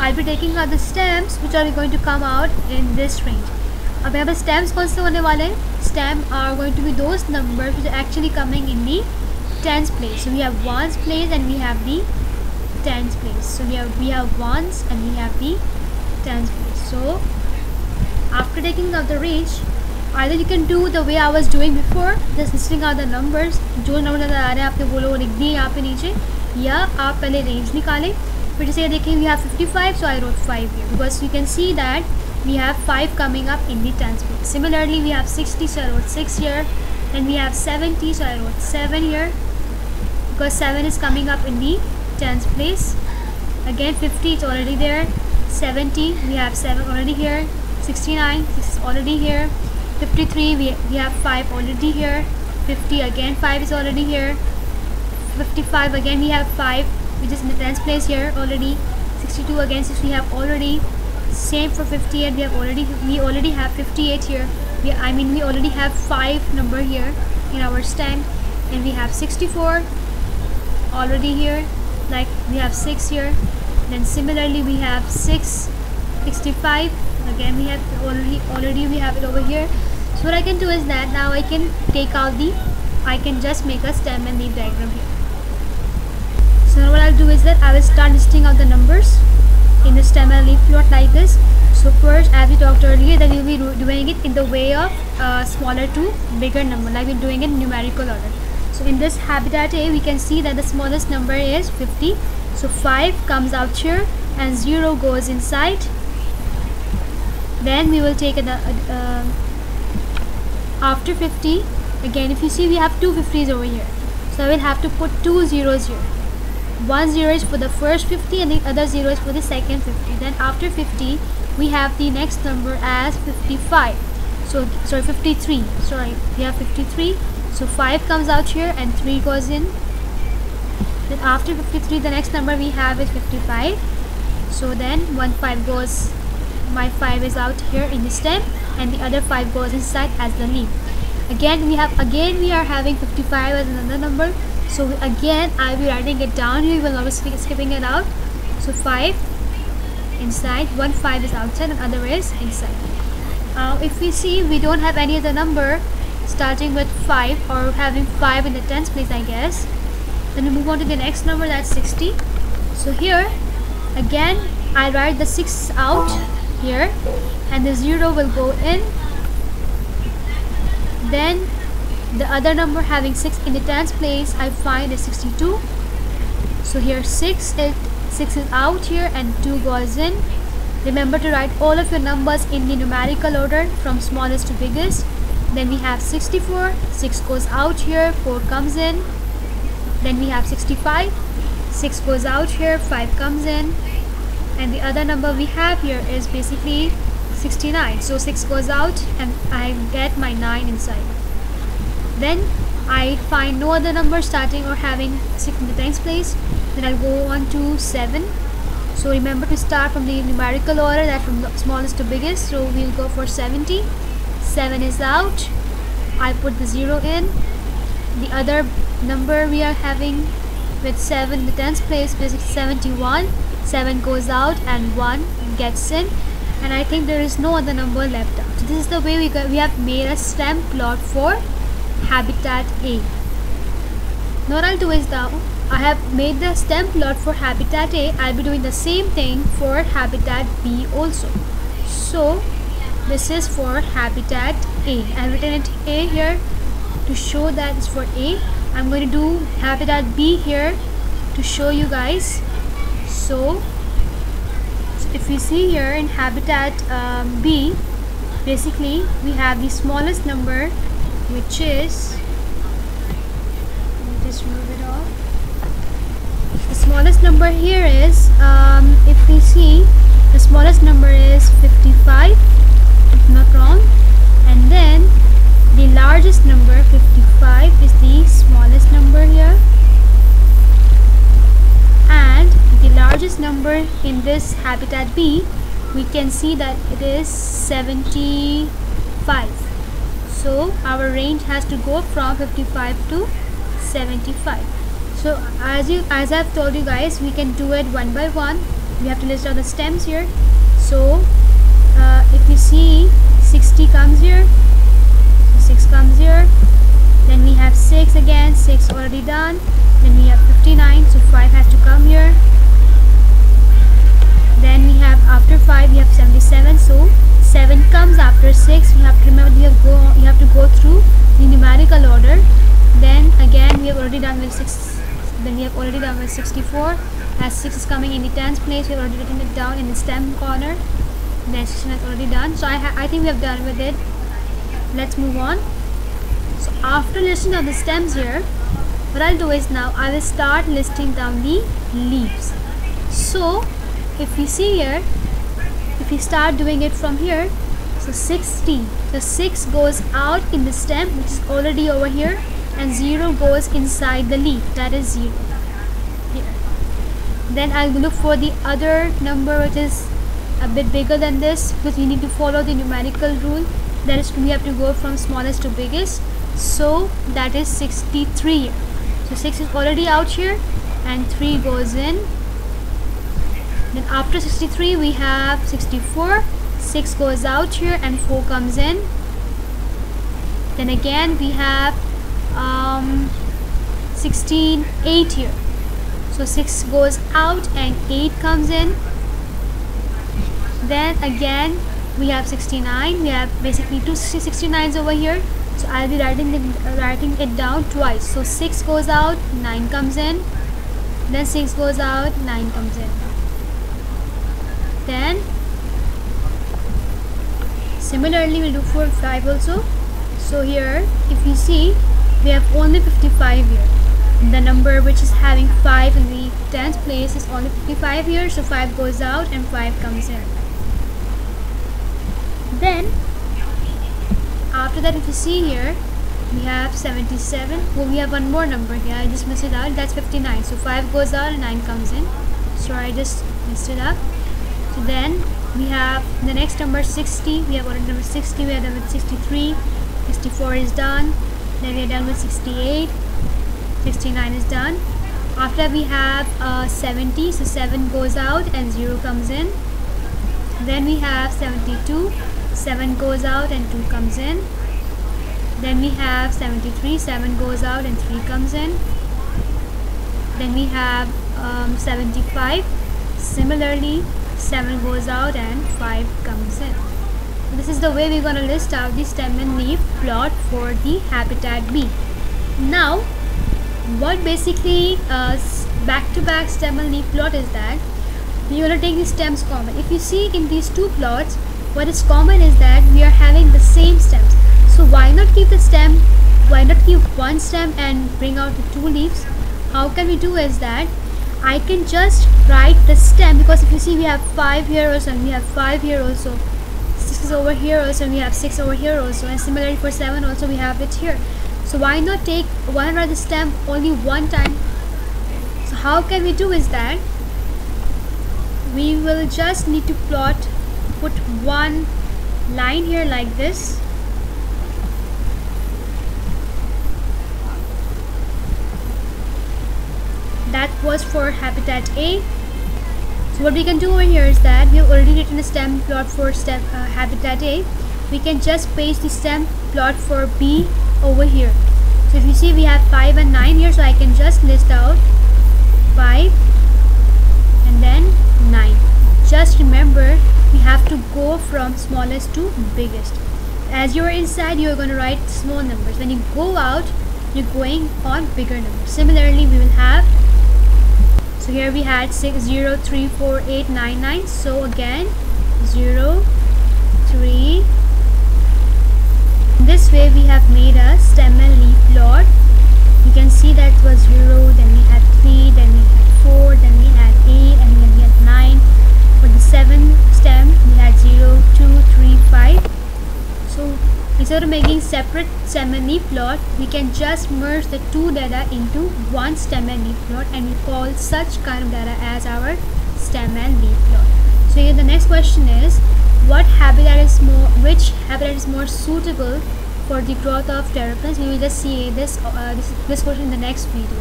I'll be taking out the stems which are going to come out in this range. अब यहाँ पे stems कौन से होने वाले हैं? Stem are going to be those numbers which are actually coming in the tens place. So we have ones place and we have the tens place. So we have ones and we have the tens place. So after taking out the range, either you can do the way I was doing before, just listing out the numbers, जो number नज़र आ रहे हैं आपने वो लोग लिख दिए यहाँ पे नीचे, या आप पहले रेंज निकालें. फिर जैसे देखें we have 55, so I wrote 5 here because you can see that we have 5 coming up in the tens place. Similarly, we have 60, so I wrote 6 here. Then we have 70, so I wrote 7 here because 7 is coming up in the tens place. Again 50, it's already there. 70, we have 7 already here. 69, this is already here. 53, we have 5 already here. 50, again 5 is already here. 55, again we have 5 which is in the tens place here already. 62, again since we have already. Same for 58, we already have 58 here. We already have 5 number here in our stem. And we have 64 already here, like we have 6 here. Then similarly we have 65, again we have already we have it over here. So what I can do is that now I can just make a stem and leaf diagram here. So now what I'll do is that I will start listing out the numbers in the stem and leaf plot like this. So first, as we talked earlier, that we'll be doing it in the way of smaller to bigger number, like we're doing it in numerical order. So in this habitat A, we can see that the smallest number is 50. So 5 comes out here and 0 goes inside. Then we will take after 50, again if you see we have 2 50s over here. So I will have to put 2 zeros here. 1 0 is for the first 50 and the other 0 is for the second 50. Then after 50, we have the next number as 55. So sorry, 53. Sorry, we have 53. So 5 comes out here and 3 goes in. Then after 53, the next number we have is 55. So then 1 5 goes, my 5 is out here in the stem and the other 5 goes inside as the leaf. Again we are having 55 as another number. So again I'll be writing it down here, we will not be skipping it out. So 5 inside, 1 5 is outside and other is inside. If we see we don't have any other number starting with 5 or having 5 in the tens place, I guess, then we move on to the next number, that's 60. So here again I'll write the 6 out here and the 0 will go in. Then the other number having 6 in the tens place I find is 62. So here 6 is out here and 2 goes in. Remember to write all of your numbers in the numerical order from smallest to biggest. Then we have 64, 6 goes out here, 4 comes in. Then we have 65, 6 goes out here, 5 comes in. And the other number we have here is basically 69. So 6 goes out and I get my 9 inside. Then I find no other number starting or having 6 in the tens place. Then I'll go on to 7. So remember to start from the numerical order, that from the smallest to biggest. So we'll go for 70. 7 is out. I put the 0 in. The other number we are having with 7 in the tens place is 71. 7 goes out and 1 gets in. And I think there is no other number left out. So this is the way we have made a stem plot for habitat A. Now what I'll do is now I have made the stem plot for habitat A. I'll be doing the same thing for habitat B also. So this is for habitat A. I've written it A here to show that it's for A. I'm going to do habitat B here to show you guys. So if you see here in habitat B, basically we have the smallest number, which is, let me just move it off. The smallest number here is, if we see, the smallest number is 55, if not wrong, and then the largest number 55 is the smallest number here, and the largest number in this habitat B, we can see that it is 75. So our range has to go from 55 to 75. So as I've told you guys, we can do it one by one. we have to list out the stems here. So if you see 60 comes here, 6 comes here, then we have 6 again, 6 already done, then we have 59, so 5 has to come here. Then we have after 5 we have 77, so 7 comes after 6. You have to remember you have to go through the numerical order. Then again we have already done with 6. Then we have already done with 64. As 6 is coming in the tens place, we have already written it down in the stem corner. Then 16 is already done. So I think we have done with it. Let's move on. So after listing out the stems here, what I'll do is now I will start listing down the leaves. So if you see here, if you start doing it from here, so 60, so 6 goes out in the stem, which is already over here, and 0 goes inside the leaf, that is 0 here. Then I'll look for the other number which is a bit bigger than this, because we need to follow the numerical rule. That is, we have to go from smallest to biggest. So that is 63 here. So 6 is already out here and 3 goes in. Then after 63 we have 64, 6 goes out here and 4 comes in. Then again we have 16, 8 here. So 6 goes out and 8 comes in. Then again we have 69. We have basically two 69s over here. So I'll be writing it down twice. So 6 goes out, 9 comes in. Then 6 goes out, 9 comes in. Then similarly we'll do for 5 also. So here if you see, we have only 55 here. The number which is having 5 in the 10th place is only 55 here. So 5 goes out and 5 comes in. Then after that, if you see here, we have 77. Well, we have one more number here. I just missed it out. That's 59. So 5 goes out and 9 comes in. So I just messed it up. So then we have the next number 60. We have already number 60. We are done with 63. 64 is done. Then we are done with 68. 69 is done. After we have 70. So 7 goes out and 0 comes in. Then we have 72. 7 goes out and 2 comes in. Then we have 73. 7 goes out and 3 comes in. Then we have 75. Similarly, 7 goes out and 5 comes in. This is the way we're going to list out the stem and leaf plot for the habitat B. Now, what basically back-to-back stem and leaf plot is that we're going to take the stems common. If you see in these two plots, what is common is that we are having the same stems. So why not keep the stem, why not keep one stem and bring out the 2 leaves? How can we do is that I can just write the stem, because if you see we have 5 here also and we have 5 here also, 6 is over here also and we have 6 over here also, and similarly for 7 also we have it here. So why not write the stem only one time? So how can we do is that we will just need to put one line here like this. That was for habitat A. So what we can do over here is that we have already written a stem plot for habitat A. We can just paste the stem plot for B over here. So if you see we have 5 and 9 here, so I can just list out 5 and then 9. Just remember, we have to go from smallest to biggest. As you're inside, you're going to write small numbers. When you go out, you're going on bigger numbers. Similarly, we will have, so here we had 6, 0, 3, 4, 8, 9, 9. So again, 0, 3. This way we have made a stem and leaf plot. You can see that it was 0, then we had 3, then we had 4, then we had 8, and then we had 9. For the 7 stem, we had 0, 2, 3, 5. So instead of making separate stem and leaf plot, we can just merge the 2 data into one stem and leaf plot, and we call such kind of data as our stem and leaf plot. So here the next question is, which habitat is more suitable for the growth of terrapins? We will just see this question in the next video.